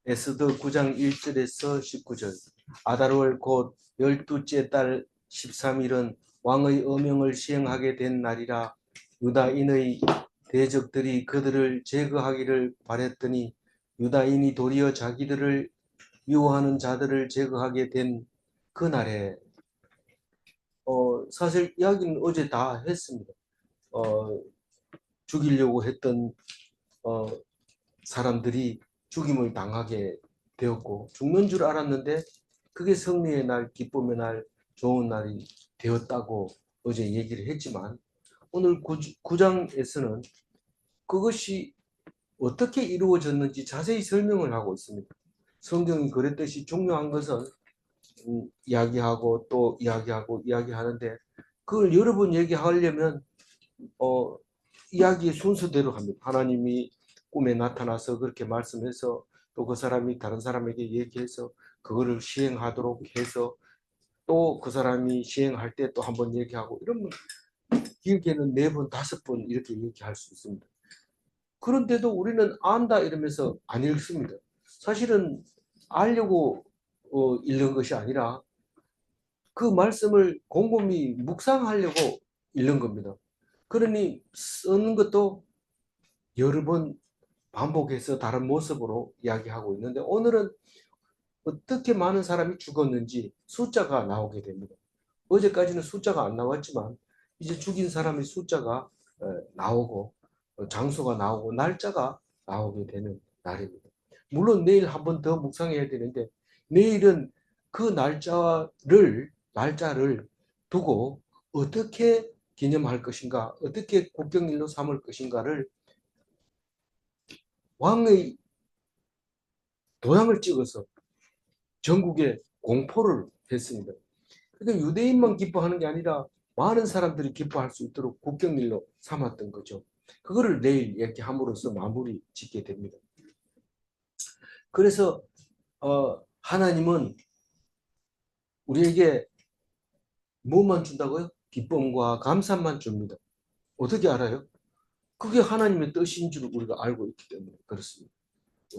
에스더 9장 1절에서 19절. 아달월 곧 12째 달 13일은 왕의 어명을 시행하게 된 날이라. 유다인의 대적들이 그들을 제거하기를 바랬더니 유다인이 도리어 자기들을 미워하는 자들을 제거하게 된 그날에, 사실 이야기는 어제 다 했습니다. 어, 죽이려고 했던 어, 사람들이 죽임을 당하게 되었고, 죽는 줄 알았는데 그게 승리의 날, 기쁨의 날, 좋은 날이 되었다고 어제 얘기를 했지만, 오늘 9장에서는 그것이 어떻게 이루어졌는지 자세히 설명을 하고 있습니다. 성경이 그랬듯이 중요한 것은 이야기하고 또 이야기하고 이야기하는데, 그걸 여러 번 얘기하려면 어, 이야기의 순서대로 합니다. 하나님이 꿈에 나타나서 그렇게 말씀해서 또 그 사람이 다른 사람에게 얘기해서 그거를 시행하도록 해서 또 그 사람이 시행할 때 또 한 번 얘기하고, 이러면 길게는 4번, 5번 이렇게 얘기할 수 있습니다. 그런데도 우리는 안다 이러면서 안 읽습니다. 사실은 알려고 읽는 것이 아니라 그 말씀을 곰곰이 묵상하려고 읽는 겁니다. 그러니 쓰는 것도 여러 번 반복해서 다른 모습으로 이야기하고 있는데, 오늘은 어떻게 많은 사람이 죽었는지 숫자가 나오게 됩니다. 어제까지는 숫자가 안 나왔지만 이제 죽인 사람의 숫자가 나오고 장소가 나오고 날짜가 나오게 되는 날입니다. 물론 내일 한 번 더 묵상해야 되는데, 내일은 그 날짜를 두고 어떻게 기념할 것인가, 어떻게 국경일로 삼을 것인가를 왕의 도장을 찍어서 전국에 공포를 했습니다. 그러니까 유대인만 기뻐하는 게 아니라 많은 사람들이 기뻐할 수 있도록 국경일로 삼았던 거죠. 그거를 내일 이렇게 함으로써 마무리 짓게 됩니다. 그래서 하나님은 우리에게 뭐만 준다고요? 기쁨과 감사만 줍니다. 어떻게 알아요? 그게 하나님의 뜻인 줄 우리가 알고 있기 때문에 그렇습니다.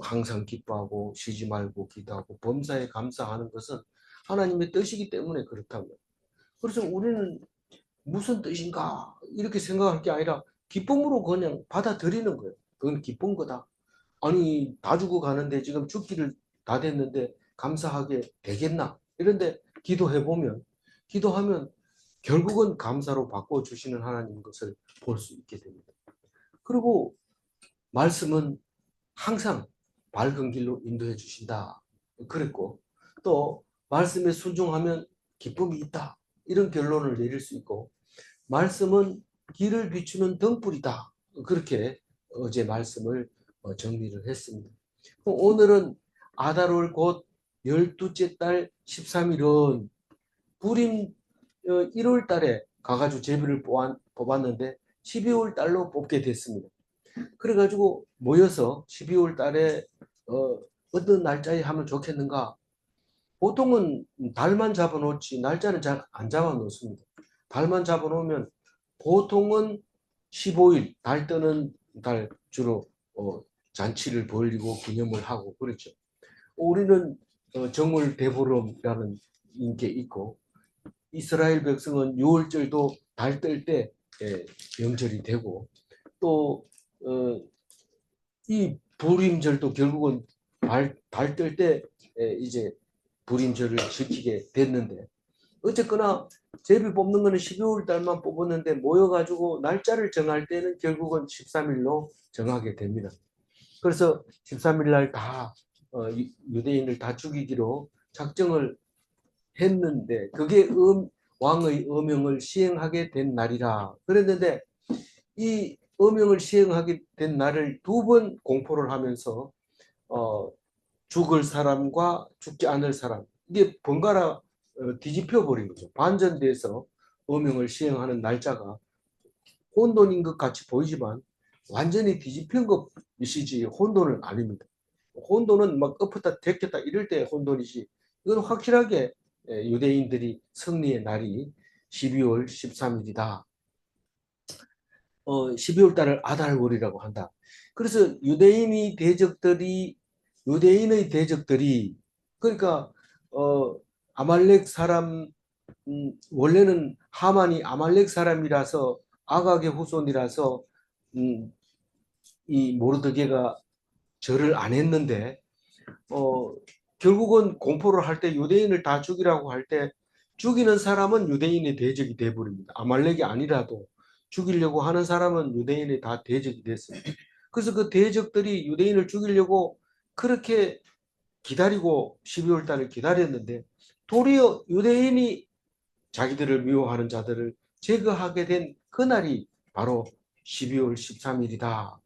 항상 기뻐하고 쉬지 말고 기도하고 범사에 감사하는 것은 하나님의 뜻이기 때문에 그렇다고요. 그래서 우리는 무슨 뜻인가 이렇게 생각할 게 아니라 기쁨으로 그냥 받아들이는 거예요. 그건 기쁜 거다. 아니 다 죽어가는데 지금 죽기를 다 됐는데 감사하게 되겠나? 이런데 기도하면 결국은 감사로 바꿔주시는 하나님 것을 볼 수 있게 됩니다. 그리고 말씀은 항상 밝은 길로 인도해 주신다 그랬고, 또 말씀에 순종하면 기쁨이 있다 이런 결론을 내릴 수 있고, 말씀은 길을 비추는 등불이다 그렇게 어제 말씀을 정리를 했습니다. 오늘은 아달월 곧 12째 달 13일은 불임 1월 달에 가가지고 제비를 뽑았는데 12월 달로 뽑게 됐습니다. 그래가지고 모여서 12월 달에 어떤 날짜에 하면 좋겠는가? 보통은 달만 잡아놓지 날짜는 잘 안 잡아놓습니다. 달만 잡아놓으면 보통은 15일 달 뜨는 달 주로 잔치를 벌리고 기념을 하고 그렇죠. 우리는 정월 대보름이라는 게 있고, 이스라엘 백성은 6월절도 달 뜰 때 명절이 되고, 또 이 불임절도 결국은 달 뜰 때 이제 불임절을 지키게 됐는데, 어쨌거나 제비 뽑는 거는 12월 달만 뽑았는데 모여가지고 날짜를 정할 때는 결국은 13일로 정하게 됩니다. 그래서 13일 날다 유대인을 다 죽이기로 작정을 했는데, 그게 왕의 어명을 시행하게 된 날이라 그랬는데, 이 어명을 시행하게 된 날을 2번 공포를 하면서 어, 죽을 사람과 죽지 않을 사람, 이게 번갈아 뒤집혀 버린 거죠. 반전돼서 어명을 시행하는 날짜가 혼돈인 것 같이 보이지만 완전히 뒤집힌 것이지 혼돈은 아닙니다. 혼돈은 막 엎었다 데꼈다 이럴 때 혼돈이지, 이건 확실하게 유대인들이 승리의 날이 12월 13일이다. 12월 달을 아달월이라고 한다. 그래서 유대인이 대적들이 유대인의 대적들이 그러니까 아말렉 사람 원래는 하만이 아말렉 사람이라서 아각의 후손이라서 음, 이 모르드게가 절을 안 했는데 어, 결국은 공포를 할 때 유대인을 다 죽이라고 할 때 죽이는 사람은 유대인의 대적이 돼버립니다. 아말렉이 아니라도 죽이려고 하는 사람은 유대인의 다 대적이 됐습니다. 그래서 그 대적들이 유대인을 죽이려고 그렇게 기다리고 12월 달을 기다렸는데 도리어 유대인이 자기들을 미워하는 자들을 제거하게 된 그날이 바로 12월 13일이다.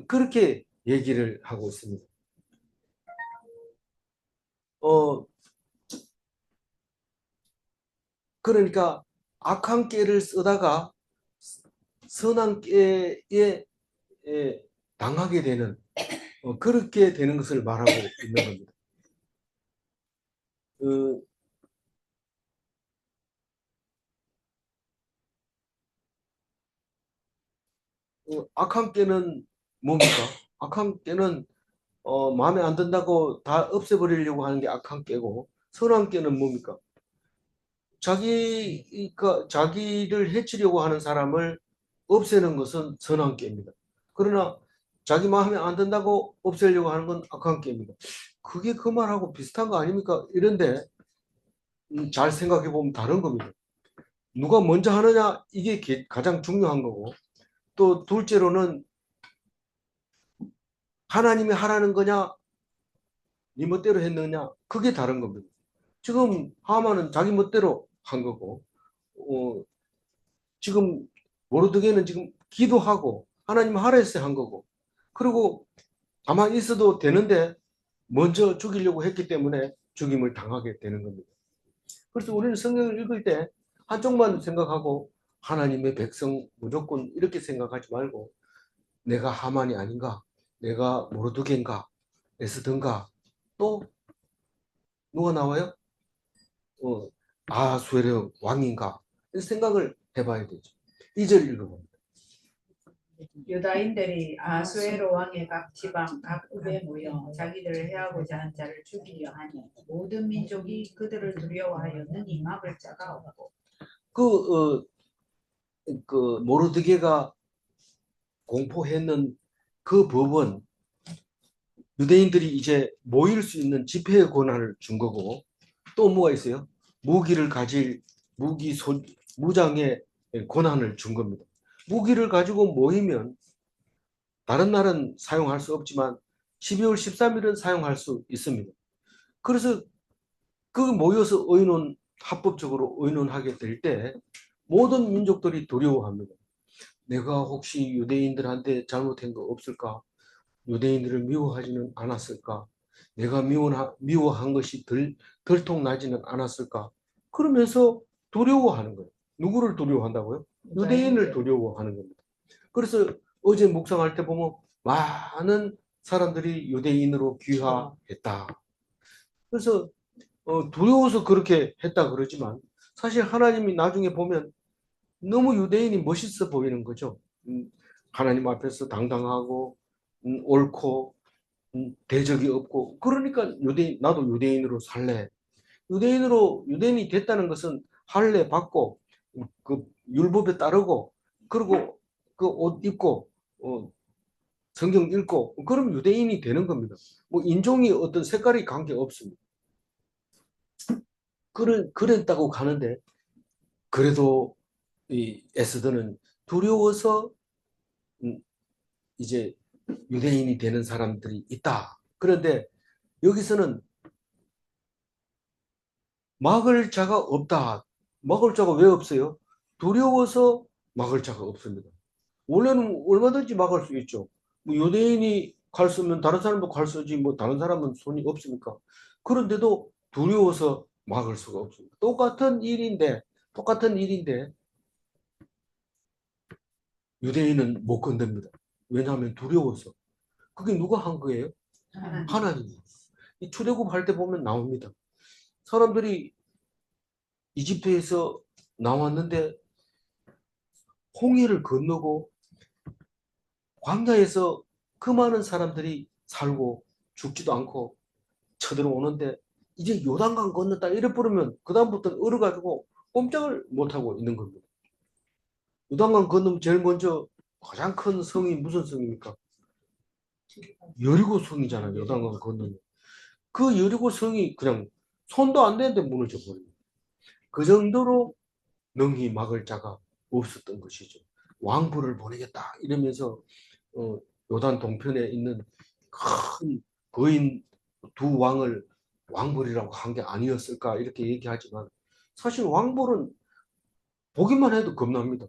그렇게 얘기를 하고 있습니다. 어, 그러니까 악한 깨를 쓰다가 선한 깨에 당하게 되는 그렇게 되는 것을 말하고 있는 겁니다. 그, 악한 깨는 뭡니까? 악한 깨는 마음에 안 든다고 다 없애버리려고 하는 게 악한 깨고 선한 깨는 뭡니까? 자기를 해치려고 하는 사람을 없애는 것은 선한 깨입니다. 그러나 자기 마음에 안 든다고 없애려고 하는 건 악한 깨입니다. 그게 그 말하고 비슷한 거 아닙니까? 이런데 잘 생각해 보면 다른 겁니다. 누가 먼저 하느냐 이게 가장 중요한 거고 또 둘째로는 하나님이 하라는 거냐 네 멋대로 했느냐 그게 다른 겁니다. 지금 하만은 자기 멋대로 한 거고 어, 지금 모르드게는 지금 기도하고 하나님 하라 했어야 한 거고 그리고 가만히 있어도 되는데 먼저 죽이려고 했기 때문에 죽임을 당하게 되는 겁니다. 그래서 우리는 성경을 읽을 때 한쪽만 생각하고 하나님의 백성 무조건 이렇게 생각하지 말고 내가 하만이 아닌가 내가 모르드게인가 에스더인가 또 누가 나와요? 아수에르 왕인가 생각을 해봐야 되죠. 2절 읽어봅니다. 유다인들이 아수에로 왕의 각 지방 각 읍에 모여 자기들을 해하고자 한 자를 죽이려 하니 모든 민족이 그들을 두려워하였느니 막을 자가 없고 그, 그 모르드게가 공포했는 그 법은 유대인들이 이제 모일 수 있는 집회의 권한을 준 거고 또 뭐가 있어요? 무기를 가질 무장의 권한을 준 겁니다. 무기를 가지고 모이면 다른 날은 사용할 수 없지만 12월 13일은 사용할 수 있습니다. 그래서 그 모여서 합법적으로 의논하게 될 때 모든 민족들이 두려워합니다. 내가 혹시 유대인들한테 잘못한 거 없을까? 유대인들을 미워하지는 않았을까? 내가 미워한 것이 들통나지는 않았을까? 그러면서 두려워하는 거예요. 누구를 두려워한다고요? 유대인을 두려워하는 겁니다. 그래서 어제 묵상할 때 보면 많은 사람들이 유대인으로 귀화했다. 그래서 두려워서 그렇게 했다 그러지만 사실 하나님이 나중에 보면 너무 유대인이 멋있어 보이는 거죠. 하나님 앞에서 당당하고 옳고 대적이 없고 그러니까 나도 유대인으로 살래. 유대인이 됐다는 것은 할례 받고 그 율법에 따르고 그리고 그 옷 입고 성경 읽고 그럼 유대인이 되는 겁니다. 뭐 인종이 어떤 색깔이 관계 없습니다. 그랬다고 가는데 그래도 이 에스더는 두려워서 이제 유대인이 되는 사람들이 있다. 그런데 여기서는 막을 자가 없다. 막을 자가 왜 없어요? 두려워서 막을 자가 없습니다. 원래는 얼마든지 막을 수 있죠. 뭐 유대인이 칼 쓰면 다른 사람도 칼 쓰지 뭐 다른 사람은 손이 없으니까. 그런데도 두려워서 막을 수가 없습니다. 똑같은 일인데 유대인은 못 건듭니다. 왜냐하면 두려워서. 그게 누가 한 거예요? 하나님. 이 출애굽 할 때 보면 나옵니다. 사람들이 이집트에서 나왔는데 홍해를 건너고 광야에서 그 많은 사람들이 살고 죽지도 않고 쳐들어오는데 이제 요단강 건넜다 이래 버리면 그다음부터는 얼어가지고 꼼짝을 못하고 있는 겁니다. 요단강 건너면 제일 먼저 가장 큰 성이 무슨 성입니까? 여리고 성이잖아요. 요단강 건너면. 그 여리고 성이 그냥 손도 안 대는데 무너져 버립니다. 그 정도로 능히 막을 자가 없었던 것이죠. 왕부를 보내겠다 이러면서 요단 동편에 있는 큰 거인 두 왕을 왕벌이라고 한 게 아니었을까 이렇게 얘기하지만 사실 왕벌은 보기만 해도 겁납니다.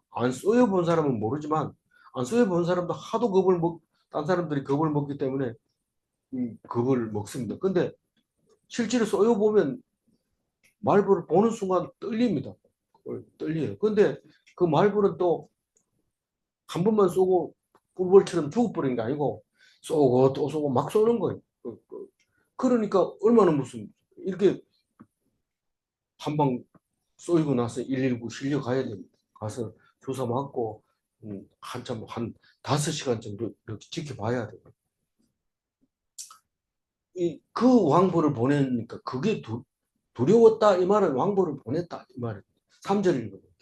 안 쏘여본 사람은 모르지만 안 쏘여본 사람도 하도 딴 사람들이 겁을 먹기 때문에 겁을 먹습니다. 근데 실제로 쏘여보면 말벌을 보는 순간 떨립니다. 떨려요. 근데 그 말벌은 또 한 번만 쏘고 꿀벌처럼 죽어버린 게 아니고 쏘고 또 쏘고 막 쏘는 거예요. 그러니까 얼마나 무슨 이렇게 한 방 쏘이고 나서 119 실려 가야 됩니다. 가서 주사 맞고 한참 한 5시간 정도 이렇게 지켜봐야 돼요. 그 왕보를 보내니까 그게 두려웠다 이 말은 왕보를 보냈다 이 말이에요. 3절 읽어볼게요.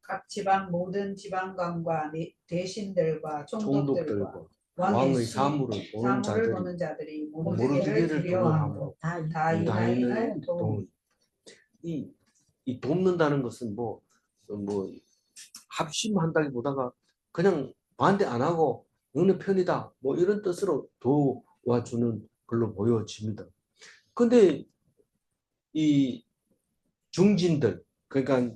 각 지방 모든 지방관과 대신들과 총독들과 총독들과 왕의 왕의 사물을 보는 사물을 자들이 보는 자들이 모르드게를 모르드게를 두려워하고 두려워하고 다 유다인을 도우니. 이 돕는다는 것은 뭐 합심한다기보다가 그냥 반대 안 하고 어느 편이다 뭐 이런 뜻으로 도와주는 걸로 보여집니다. 근데 이 중진들 그러니까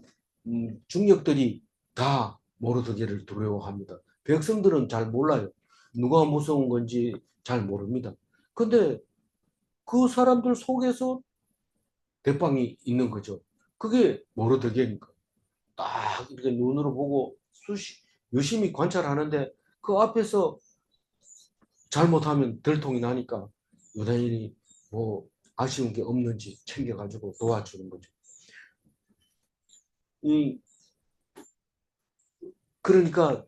중력들이 다 모르드게를 두려워합니다. 백성들은 잘 몰라요. 누가 무서운 건지 잘 모릅니다. 근데 그 사람들 속에서 대빵이 있는 거죠. 그게 모르드게니까. 딱 이렇게 눈으로 보고 유심히 관찰하는데 그 앞에서 잘못하면 들통이 나니까 유다인이 뭐 아쉬운 게 없는지 챙겨가지고 도와주는 거죠. 그러니까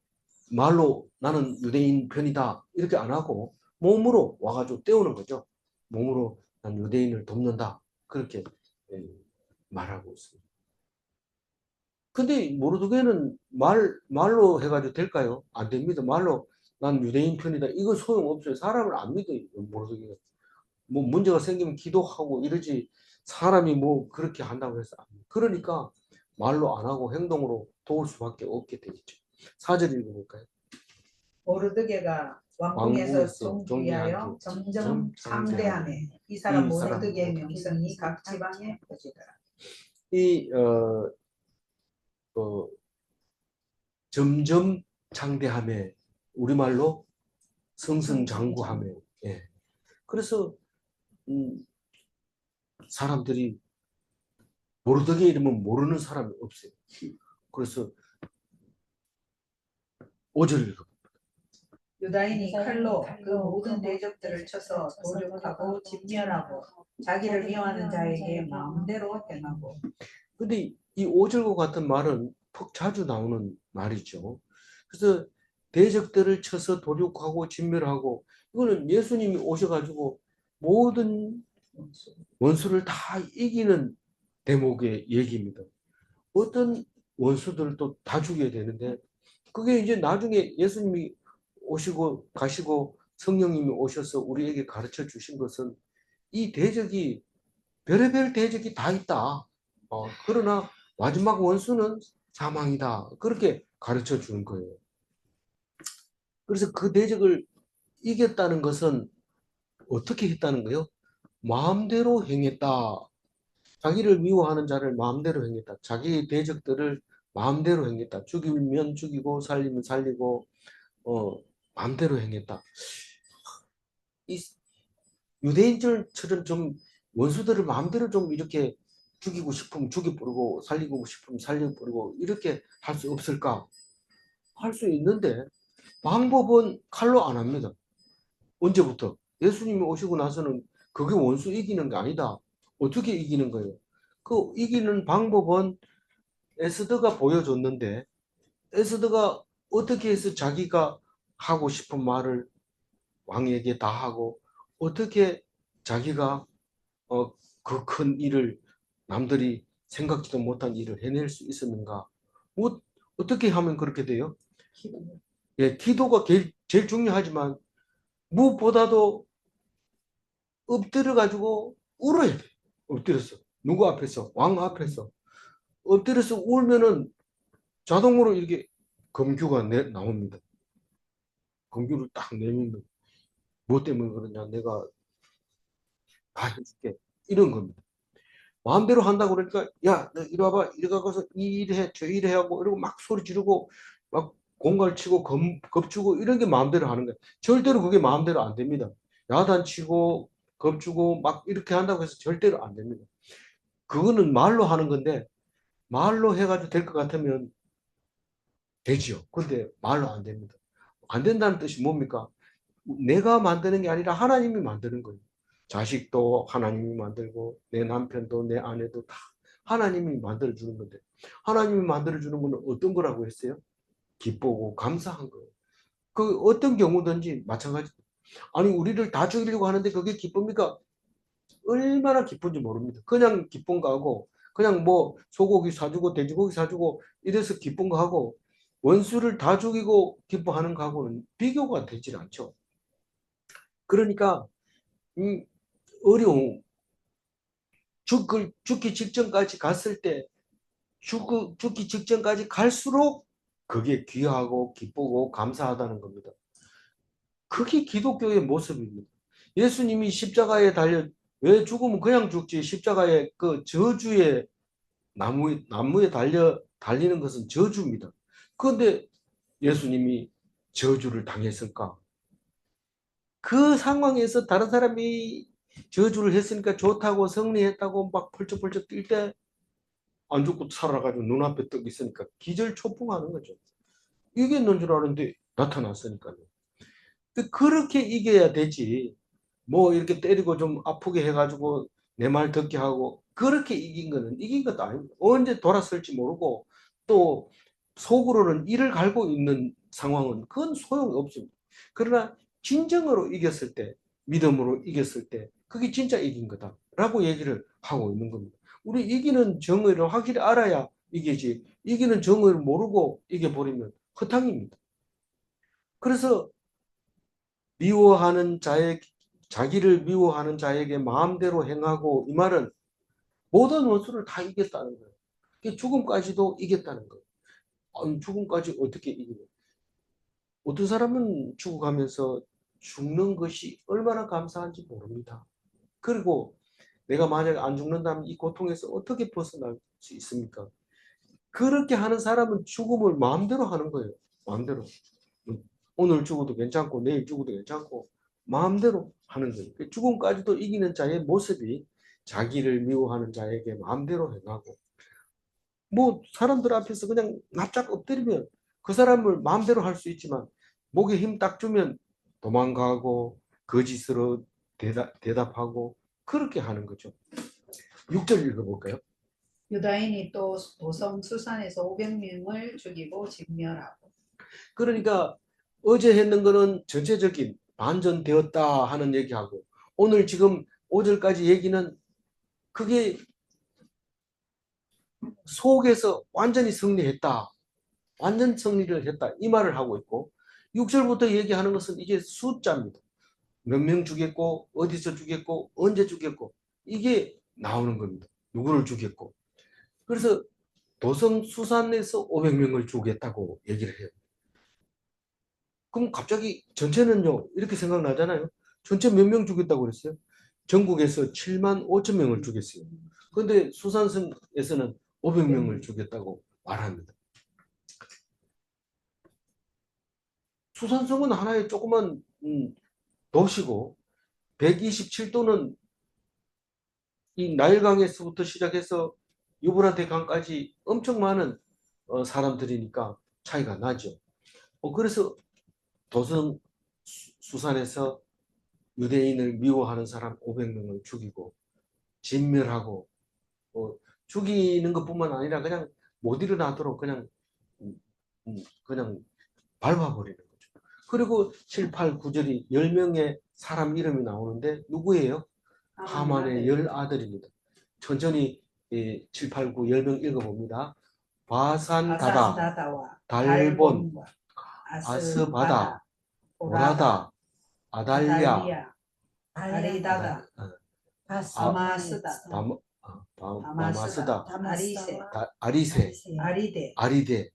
말로 나는 유대인 편이다 이렇게 안 하고 몸으로 와가지고 때우는 거죠. 몸으로 난 유대인을 돕는다 그렇게 말하고 있습니다. 근데 모르드게는 말로 해가지고 될까요? 안 됩니다. 말로 난 유대인 편이다. 이거 소용없어요. 사람을 안 믿어요. 모르드게가. 뭐 문제가 생기면 기도하고 이러지 사람이 뭐 그렇게 한다고 해서 안 돼요. 그러니까 말로 안 하고 행동으로 도울 수밖에 없게 되겠죠. 4절 읽어볼까요? 모르드게가 왕궁에서 종위하여 점점 창대하네. 이 사람 모르드게의 명성이 각 지방에 퍼지더라. 이 점점 창대함에 우리말로 승승장구함에 예. 그래서 사람들이 모르드게 이름은 모르는 사람이 없어요. 그래서 5절 읽어. 유다인이 칼로 그 모든 대적들을 쳐서 도륙하고 진멸하고 자기를 미워하는 자에게 마음대로 행하고. 근데 이 5절과 같은 말은 퍽 자주 나오는 말이죠. 그래서 대적들을 쳐서 도륙하고 진멸하고 이거는 예수님이 오셔가지고 모든 원수를 다 이기는 대목의 얘기입니다. 어떤 원수들도 다 죽여야 되는데 그게 이제 나중에 예수님이 오시고 가시고 성령님이 오셔서 우리에게 가르쳐 주신 것은 이 대적이 별의별 대적이 다 있다. 그러나 마지막 원수는 사망이다. 그렇게 가르쳐 주는 거예요. 그래서 그 대적을 이겼다는 것은 어떻게 했다는 거예요? 마음대로 행했다. 자기를 미워하는 자를 마음대로 행했다. 자기의 대적들을 마음대로 행했다. 죽이면 죽이고 살리면 살리고 마음대로 행했다. 이 유대인들처럼 좀 원수들을 마음대로 좀 이렇게 죽이고 싶으면 죽여버리고 살리고 싶으면 살려버리고 이렇게 할 수 없을까? 할 수 있는데 방법은 칼로 안 합니다. 언제부터? 예수님이 오시고 나서는 그게 원수 이기는 게 아니다. 어떻게 이기는 거예요? 그 이기는 방법은 에스더가 보여줬는데 에스더가 어떻게 해서 자기가 하고 싶은 말을 왕에게 다 하고 어떻게 자기가 그 큰 일을 남들이 생각지도 못한 일을 해낼 수 있었는가? 뭐 어떻게 하면 그렇게 돼요? 기도. 예, 기도가 제일 중요하지만 무엇보다도 엎드려 가지고 울어야 돼. 엎드려서 누구 앞에서? 왕 앞에서 엎드려서 울면은 자동으로 이렇게 검규가 나옵니다. 검규를 딱 내밀면 뭐 때문에 그러냐? 내가 다 해줄게. 이런 겁니다. 마음대로 한다고 그러니까 야, 너 이리 와봐. 이리 가서 이 일 해, 저 일 해 하고 이러고 막 소리 지르고 막 공갈 치고 겁주고 이런 게 마음대로 하는 거예요. 절대로 그게 마음대로 안 됩니다. 야단치고 겁주고 막 이렇게 한다고 해서 절대로 안 됩니다. 그거는 말로 하는 건데 말로 해가지고 될 것 같으면 되지요. 근데 말로 안 됩니다. 안 된다는 뜻이 뭡니까? 내가 만드는 게 아니라 하나님이 만드는 거예요. 자식도 하나님이 만들고 내 남편도 내 아내도 다 하나님이 만들어주는 건데 하나님이 만들어주는 거는 어떤 거라고 했어요? 기쁘고 감사한 거예요. 그 어떤 경우든지 마찬가지. 아니 우리를 다 죽이려고 하는데 그게 기쁩니까? 얼마나 기쁜지 모릅니다. 그냥 기쁜 거 하고 그냥 뭐 소고기 사주고 돼지고기 사주고 이래서 기쁜 거 하고 원수를 다 죽이고 기뻐하는 거하고는 비교가 되질 않죠. 그러니까 어려움, 죽기 직전까지 갔을 때 죽기 직전까지 갈수록 그게 귀하고 기쁘고 감사하다는 겁니다. 그게 기독교의 모습입니다. 예수님이 십자가에 왜 죽으면 그냥 죽지? 십자가에 그 저주의 나무에 달리는 것은 저주입니다. 그런데 예수님이 저주를 당했을까? 그 상황에서 다른 사람이 저주를 했으니까 좋다고 승리했다고 막 펄쩍펄쩍 뛸 때 안 죽고 살아가지고 눈앞에 떡 있으니까 기절초풍하는 거죠. 이겼는 줄 아는데 나타났으니까요. 그렇게 이겨야 되지. 뭐 이렇게 때리고 좀 아프게 해가지고 내 말 듣게 하고 그렇게 이긴 거는 이긴 것도 아닙니다. 언제 돌아설지 모르고 또 속으로는 이를 갈고 있는 상황은 그건 소용이 없습니다. 그러나 진정으로 이겼을 때, 믿음으로 이겼을 때 그게 진짜 이긴 거다라고 얘기를 하고 있는 겁니다. 우리 이기는 정의를 확실히 알아야 이기지. 이기는 정의를 모르고 이겨버리면 허탕입니다. 그래서 미워하는 자기를 미워하는 자에게 마음대로 행하고 이 말은 모든 원수를 다 이겼다는 거예요. 죽음까지도 이겼다는 거예요. 아니, 죽음까지 어떻게 이기냐? 어떤 사람은 죽어가면서 죽는 것이 얼마나 감사한지 모릅니다. 그리고 내가 만약에 안 죽는다면 이 고통에서 어떻게 벗어날 수 있습니까? 그렇게 하는 사람은 죽음을 마음대로 하는 거예요. 마음대로. 오늘 죽어도 괜찮고 내일 죽어도 괜찮고 마음대로 하는 거예요. 죽음까지도 이기는 자의 모습이 자기를 미워하는 자에게 마음대로 행하고 뭐 사람들 앞에서 그냥 납작 엎드리면 그 사람을 마음대로 할 수 있지만 목에 힘 딱 주면 도망가고 거짓으로 대답하고 그렇게 하는 거죠. 6절 읽어볼까요? 유다인이 또 도성 수산에서 500명을 죽이고 직멸하고. 그러니까 어제 했는 거는 전체적인 반전되었다 하는 얘기하고 오늘 지금 5절까지 얘기는 그게 속에서 완전히 승리했다. 완전 승리를 했다. 이 말을 하고 있고 6절부터 얘기하는 것은 이게 숫자입니다. 몇 명 죽였고 어디서 죽였고 언제 죽였고 이게 나오는 겁니다. 누구를 죽였고. 그래서 도성 수산에서 500명을 죽였다고 얘기를 해요. 그럼 갑자기 전체는요 이렇게 생각나잖아요. 전체 몇 명 죽였다고 그랬어요? 전국에서 7만 5천 명을 죽였어요. 그런데 수산성에서는 500명을 죽였다고 말합니다. 수산성은 하나의 조그만 도시고 127도는 이 나일강에서부터 시작해서 유브라데 강까지 엄청 많은 사람들이니까 차이가 나죠. 그래서 도성 수산에서 유대인을 미워하는 사람 500명을 죽이고 진멸하고 죽이는 것뿐만 아니라 그냥 못 일어나도록 그냥 그냥 밟아버리는 거죠. 그리고 7, 8, 9절이 10명의 사람 이름이 나오는데 누구예요? 하만의 10아들입니다. 천천히 7, 8, 9, 10명 읽어봅니다. 바산다다, 아산다다와 달본, 달본과 아스바다, 보라다, 보라다, 아달랴, 아달리아, 아리다다, 아마스다, 바마스다, 아리세, 아리세, 아리데, 아리데,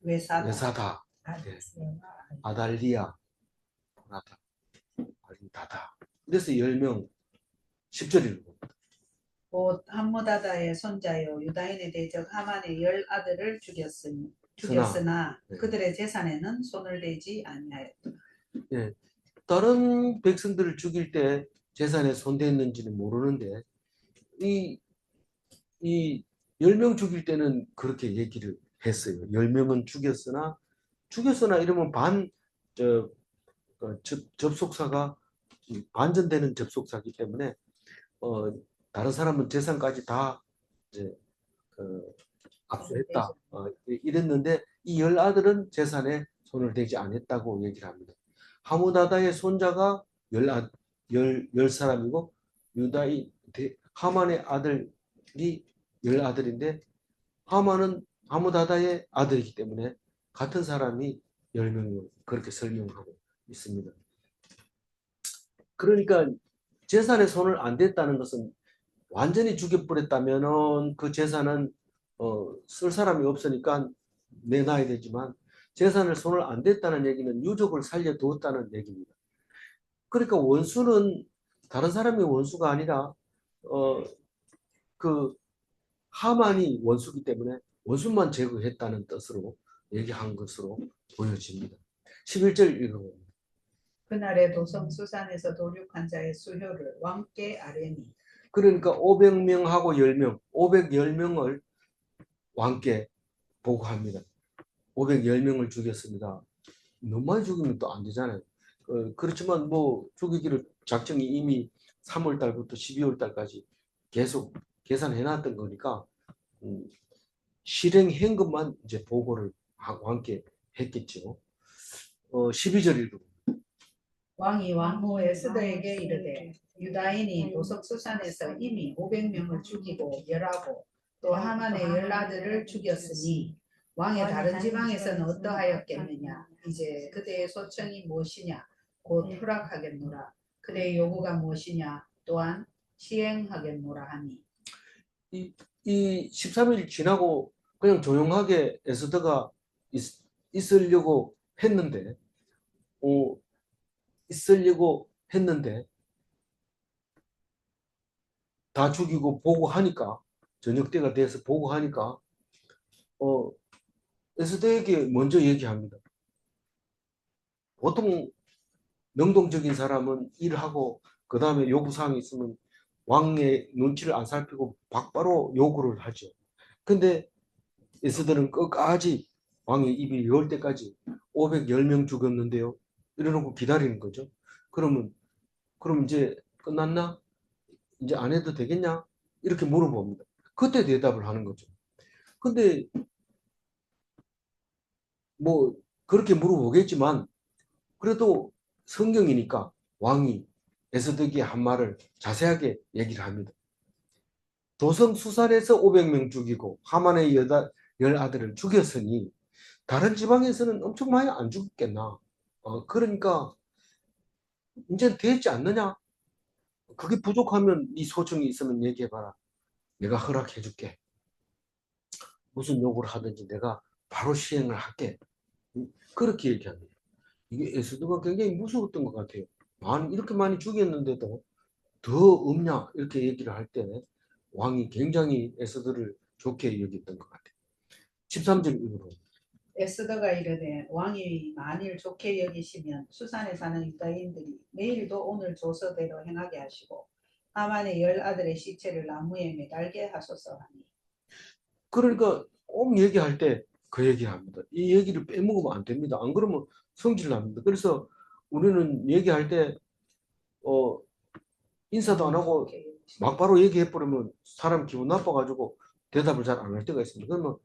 외사다, 여사다, 아달리아, 보라다, 아리다다. 그래서 10명 10절이고. 곧 함무다다의 손자요 유다인의 대적 하만의 10아들을 죽였으나 네. 그들의 재산에는 손을 대지 아니하였다. 예, 다른 백성들을 죽일 때 재산에 손댔는지는 모르는데 이 10명 죽일 때는 그렇게 얘기를 했어요. 10명은 죽였으나 이러면 접속사가 반전되는 접속사기 때문에 다른 사람은 재산까지 다 이제 압수했다. 이랬는데 이 10아들은 재산에 손을 대지 않았다고 얘기를 합니다. 하무다다의 손자가 열 사람이고 하만의 아들이 10아들인데 하만은 하무다다의 아들이기 때문에 같은 사람이 10명이고 그렇게 설명하고 있습니다. 그러니까 재산에 손을 안 댔다는 것은 완전히 죽여버렸다면 그 재산은 쓸 사람이 없으니까 내놔야 되지만 재산을 손을 안 댔다는 얘기는 유족을 살려두었다는 얘기입니다. 그러니까 원수는 다른 사람이 원수가 아니라 그 하만이 원수기 때문에 원수만 제거했다는 뜻으로 얘기한 것으로 보여집니다. 11절 읽어봅니다. 그날에 도성 수산에서 도륙한 자의 수효를 왕께 아뢰니. 그러니까 500명하고 10명, 510명을 왕께 보고합니다. 510명을 죽였습니다. 너무 많이 죽이면 또 안 되잖아요. 그렇지만 뭐 죽이기를 작정이 이미 3월 달부터 12월 달까지 계속 계산해 놨던 거니까 실행한 것만 이제 보고를 왕께 했겠죠. 12절 읽어. 왕이 왕후 에스더에게 이르되 유다인이 도석수산에서 이미 500명을 죽이고 멸하고 또 하만의 10아들을 죽였으니 왕의 다른 지방에서는 어떠하였겠느냐. 이제 그대의 소청이 무엇이냐. 곧 허락하겠노라. 그대의 요구가 무엇이냐. 또한 시행하겠노라 하니. 이 13일 지나고 그냥 조용하게 에스더가 있으려고 했는데 다 죽이고 보고하니까 저녁 때가 돼서 보고하니까 에스더에게 먼저 얘기합니다. 보통 능동적인 사람은 일하고 그 다음에 요구사항이 있으면 왕의 눈치를 안 살피고 바로 요구를 하죠. 근데 에스더는 끝까지 왕의 입이 열 때까지 510명 죽였는데요. 이러놓고 기다리는 거죠. 그럼 이제 끝났나? 이제 안 해도 되겠냐? 이렇게 물어봅니다. 그때 대답을 하는 거죠. 근데 뭐 그렇게 물어보겠지만 그래도 성경이니까 왕이 에스더에게 한 말을 자세하게 얘기를 합니다. 도성 수산에서 500명 죽이고 하만의 10아들을 죽였으니 다른 지방에서는 엄청 많이 안 죽겠나. 그러니까 이제 되지 않느냐. 그게 부족하면 네 소청이 있으면 얘기해봐라. 내가 허락해줄게. 무슨 요구를 하든지 내가 바로 시행을 할게. 그렇게 얘기합니다. 이게 에스더가 굉장히 무서웠던 것 같아요. 이렇게 많이 죽였는데도 더 없냐 이렇게 얘기를 할 때 왕이 굉장히 에스더를 좋게 여겼던 것 같아요. 13절 읽어보세요. 에스더가 이르되 왕이 만일 좋게 여기시면 수산에 사는 유다인들이 내일도 오늘 조서대로 행하게 하시고 하만의 10아들의 시체를 나무에 매달게 하소서 하니. 그러니까 꼭 얘기할 때 그 얘기를 합니다. 이 얘기를 빼먹으면 안 됩니다. 안 그러면 성질 납니다. 그래서 우리는 얘기할 때 인사도 안 하고 막바로 얘기해버리면 사람 기분 나빠가지고 대답을 잘 안 할 때가 있습니다. 그러면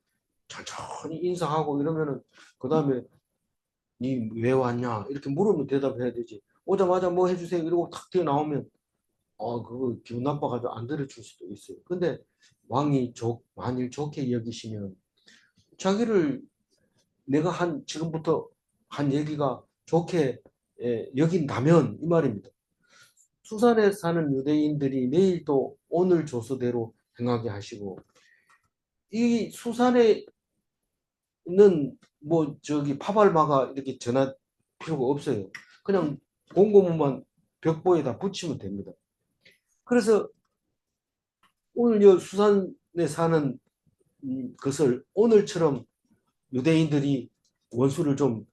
천천히 인사하고 이러면은 그 다음에 니 왜 왔냐? 이렇게 물으면 대답해야 되지. 오자마자 뭐 해주세요. 이러고 탁 튀어나오면 그거 기분 나빠가지고 안 들어줄 수도 있어요. 근데 왕이 만일 좋게 여기시면 자기를 내가 지금부터 한 얘기가 좋게 여긴다면 이 말입니다. 수산에 사는 유대인들이 내일 또 오늘 조서대로 행하게 하시고 이 수산에는 뭐 저기 파발마가 이렇게 전할 필요가 없어요. 그냥 공고문만 벽보에다 붙이면 됩니다. 그래서 오늘 이 수산에 사는 것을 오늘처럼 유대인들이 원수를 좀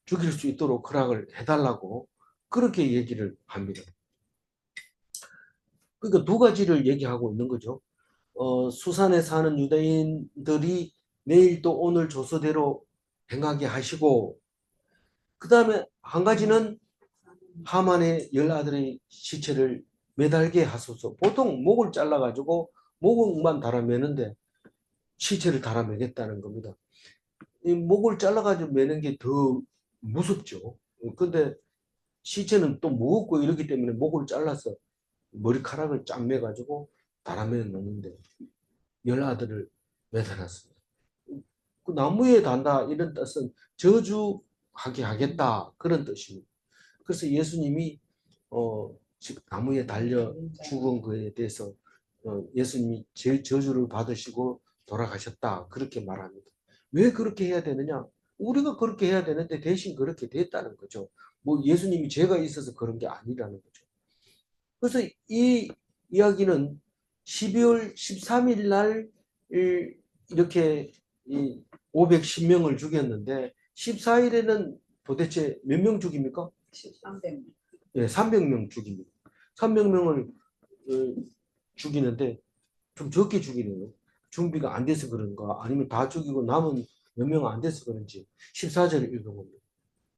죽일 수 있도록 허락을 해달라고 그렇게 얘기를 합니다. 그러니까 두 가지를 얘기하고 있는 거죠. 수산에 사는 유대인들이 내일 또 오늘 조서대로 행하게 하시고 그 다음에 한 가지는 하만의 10아들의 시체를 매달게 하소서. 보통 목을 잘라가지고 목만 달아매는데 시체를 달아매겠다는 겁니다. 이 목을 잘라가지고 매는 게 더 무섭죠. 근데 시체는 또 무겁고 이렇기 때문에 목을 잘라서 머리카락을 쫙 매가지고 달아매 놓는데 10아들을 매달았습니다. 그 나무에 단다 이런 뜻은 저주하게 하겠다 그런 뜻입니다. 그래서 예수님이 나무에 달려 죽은 거에 대해서 예수님이 저주를 받으시고 돌아가셨다 그렇게 말합니다. 왜 그렇게 해야 되느냐? 우리가 그렇게 해야 되는데 대신 그렇게 됐다는 거죠. 뭐 예수님이 죄가 있어서 그런 게 아니라는 거죠. 그래서 이 이야기는 12월 13일 날 이렇게 510명을 죽였는데 14일에는 도대체 몇 명 죽입니까? 300명. 예, 300명 죽입니다. 300명을 죽이는데 좀 적게 죽이네요. 준비가 안 돼서 그런가 아니면 다 죽이고 남은 몇 명 안 돼서 그런지 14절 읽어봅니다.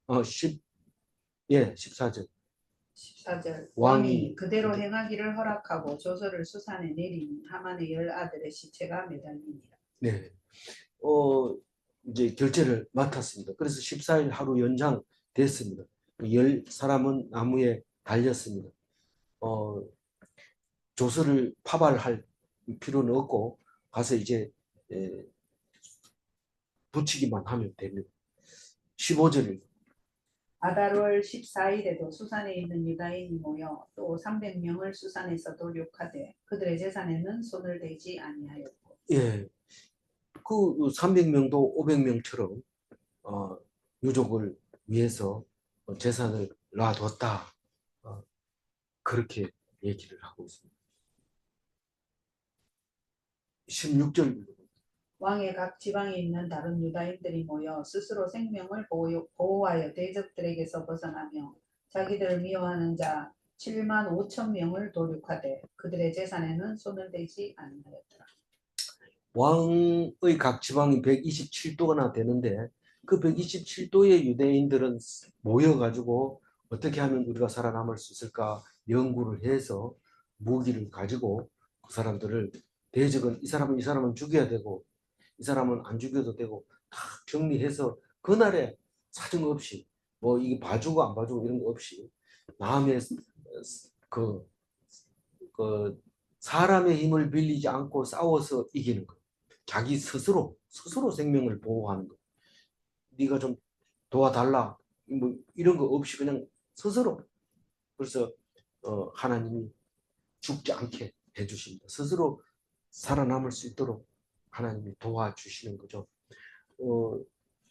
14절. 14절 왕이 왕이 그대로 행하기를 허락하고 조서를 수산에 내리니 하만의 10아들의 시체가 매달리니라. 네. 이제 결제를 맡았습니다. 그래서 14일 하루 연장됐습니다. 10사람은 나무에 달렸습니다. 조서를 파발할 필요는 없고 가서 이제 붙이기만 하면 됩니다. 15절입니다. 아달월 14일에도 수산에 있는 유다인이 모여 또 300명을 수산에서 도륙하되 그들의 재산에는 손을 대지 아니하였고. 예, 그 300명도 500명처럼 유족을 위해서 재산을 놔뒀다. 그렇게 얘기를 하고 있습니다. 16절 왕의 각 지방에 있는 다른 유다인들이 모여 스스로 생명을 보호하여 대적들에게서 벗어나며 자기들을 미워하는 자 7만 5천 명을 도륙하되 그들의 재산에는 손을 대지 아니하였더라. 왕의 각 지방이 127도나 되는데 그 127도의 유대인들은 모여가지고 어떻게 하면 우리가 살아남을 수 있을까 연구를 해서 무기를 가지고 그 사람들을 대적은 이 사람은 죽여야 되고 이 사람은 안 죽여도 되고 다 정리해서 그날에 사정없이 뭐 이게 봐주고 안 봐주고 이런 거 없이 마음에 그, 그 사람의 힘을 빌리지 않고 싸워서 이기는 거. 자기 스스로 생명을 보호하는 거. 네가 좀 도와달라. 뭐 이런 거 없이 그냥 스스로. 그래서 하나님이 죽지 않게 해주십니다. 스스로 살아남을 수 있도록 하나님이 도와주시는 거죠.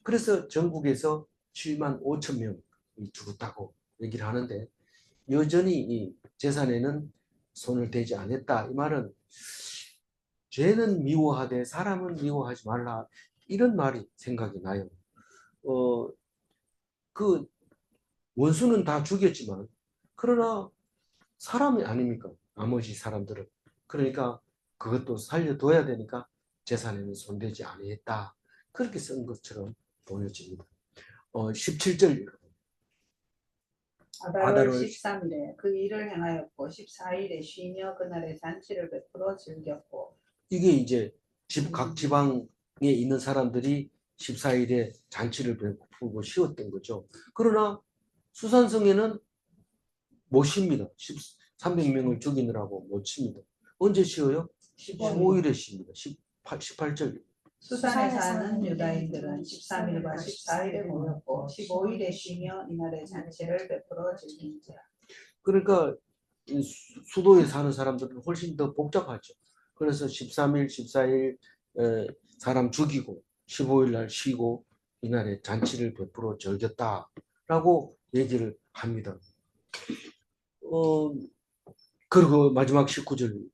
그래서 전국에서 7만 5천 명이 죽었다고 얘기를 하는데 여전히 이 재산에는 손을 대지 않았다. 이 말은 죄는 미워하되 사람은 미워하지 말라. 이런 말이 생각이 나요. 그 원수는 다 죽였지만 그러나 사람이 아닙니까? 나머지 사람들은. 그러니까 그것도 살려둬야 되니까 재산에는 손대지 아니했다. 그렇게 쓴 것처럼 보여집니다. 17절 아달월 아달월 13일에 그 일을 행하였고 14일에 쉬며 그날의 잔치를 베풀어 즐겼고. 이게 이제 각 지방에 있는 사람들이 14일에 잔치를 베풀고 쉬었던 거죠. 그러나 수산성에는 못 쉽니다. 300명을 죽이느라고 못 쉽니다. 언제 쉬어요? 15일에 쉽니다. 18절. 수산에 사는 유다인들은 13일과 14일에 모였고 15일에 쉬며 이날의 잔치를 베풀어 즐긴지라. 그러니까 이 수도에 사는 사람들은 훨씬 더 복잡하죠. 그래서 13일, 14일 사람 죽이고 15일 날 쉬고 이날에 잔치를 베풀어 즐겼다라고 얘기를 합니다. 그리고 마지막 19절.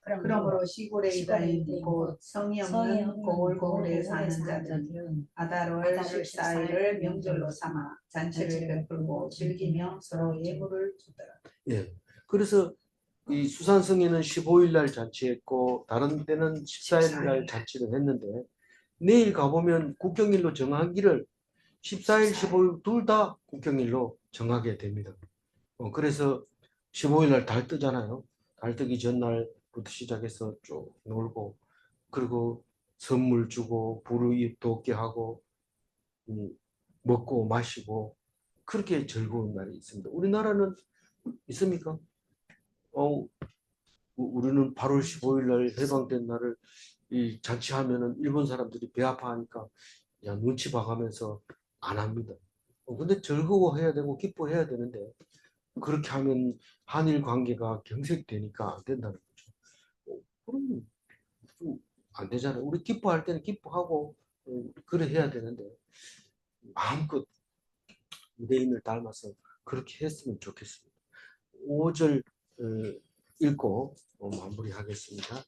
그러므로 시골의 유다인 곧 성이 없는 고을고을에 사는 자들은 아달월 14일을 명절로 삼아 잔치를 베풀고 즐기며 서로 예물을 주더라. 예. 그래서 이 수산성에는 15일 날 잔치했고 다른 때는 14일 날 잔치를 했는데 내일 가보면 국경일로 정하기를 14일, 15일 둘 다 국경일로 정하게 됩니다. 그래서 15일 날 달 뜨잖아요. 달 뜨기 전날부터 시작해서 쭉 놀고 그리고 선물 주고 불을 돋게 하고 먹고 마시고 그렇게 즐거운 날이 있습니다. 우리나라는 있습니까? 우리는 8월 15일 날 해방된 날을 이 잔치하면은 일본 사람들이 배 아파하니까 야 눈치 봐가면서 안 합니다. 근데 즐거워해야 되고 기뻐해야 되는데 그렇게 하면 한일 관계가 경색되니까 안 된다는 거죠. 그럼 좀 안 되잖아요. 우리 기뻐할 때는 기뻐하고 그래 해야 되는데 마음껏 유대인을 닮아서 그렇게 했으면 좋겠습니다. 5절 읽고 마무리하겠습니다.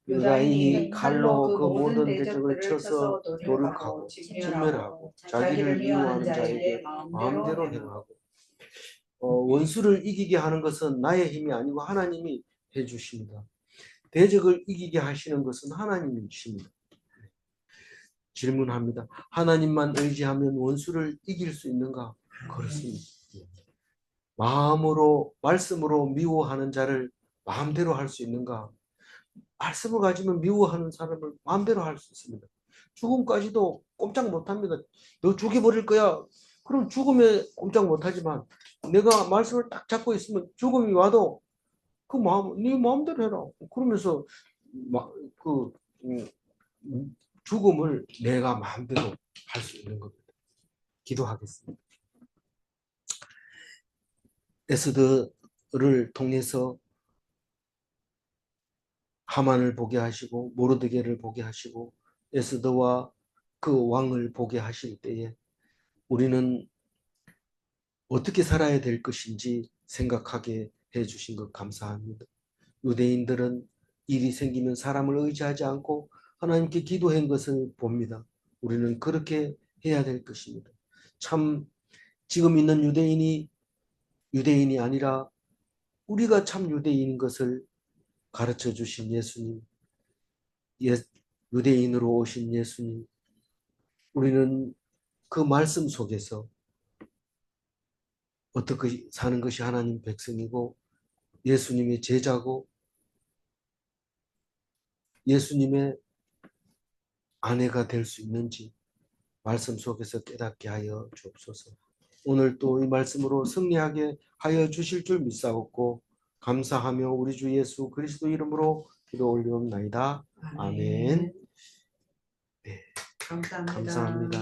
유다인이 칼로 그 모든 대적을 쳐서 노력하고 진멸하고 자기를 미워하는 자에게 마음대로 행하고 원수를 이기게 하는 것은 나의 힘이 아니고 하나님이 해주십니다. 대적을 이기게 하시는 것은 하나님이십니다. 질문합니다. 하나님만 의지하면 원수를 이길 수 있는가? 그렇습니다. 마음으로 말씀으로 미워하는 자를 마음대로 할 수 있는가? 말씀을 가지면 미워하는 사람을 마음대로 할 수 있습니다. 죽음까지도 꼼짝 못합니다. 너 죽여버릴 거야. 그럼 죽음에 꼼짝 못하지만 내가 말씀을 딱 잡고 있으면 죽음이 와도 그 마음, 네 마음대로 해라. 그러면서 그 죽음을 내가 마음대로 할 수 있는 겁니다. 기도하겠습니다. 에스더를 통해서 하만을 보게 하시고 모르드게를 보게 하시고 에스더와 그 왕을 보게 하실 때에 우리는 어떻게 살아야 될 것인지 생각하게 해주신 것 감사합니다. 유대인들은 일이 생기면 사람을 의지하지 않고 하나님께 기도한 것을 봅니다. 우리는 그렇게 해야 될 것입니다. 참 지금 있는 유대인이 아니라 우리가 참 유대인인 것을 가르쳐 주신 예수님, 유대인으로 오신 예수님, 우리는 그 말씀 속에서 어떻게 사는 것이 하나님 백성이고 예수님의 제자고 예수님의 아내가 될 수 있는지 말씀 속에서 깨닫게 하여 주옵소서. 오늘 또 이 말씀으로 승리하게 하여 주실 줄 믿사옵고 감사하며 우리 주 예수 그리스도 이름으로 기도 올리옵나이다. 아멘. 네, 감사합니다. 감사합니다.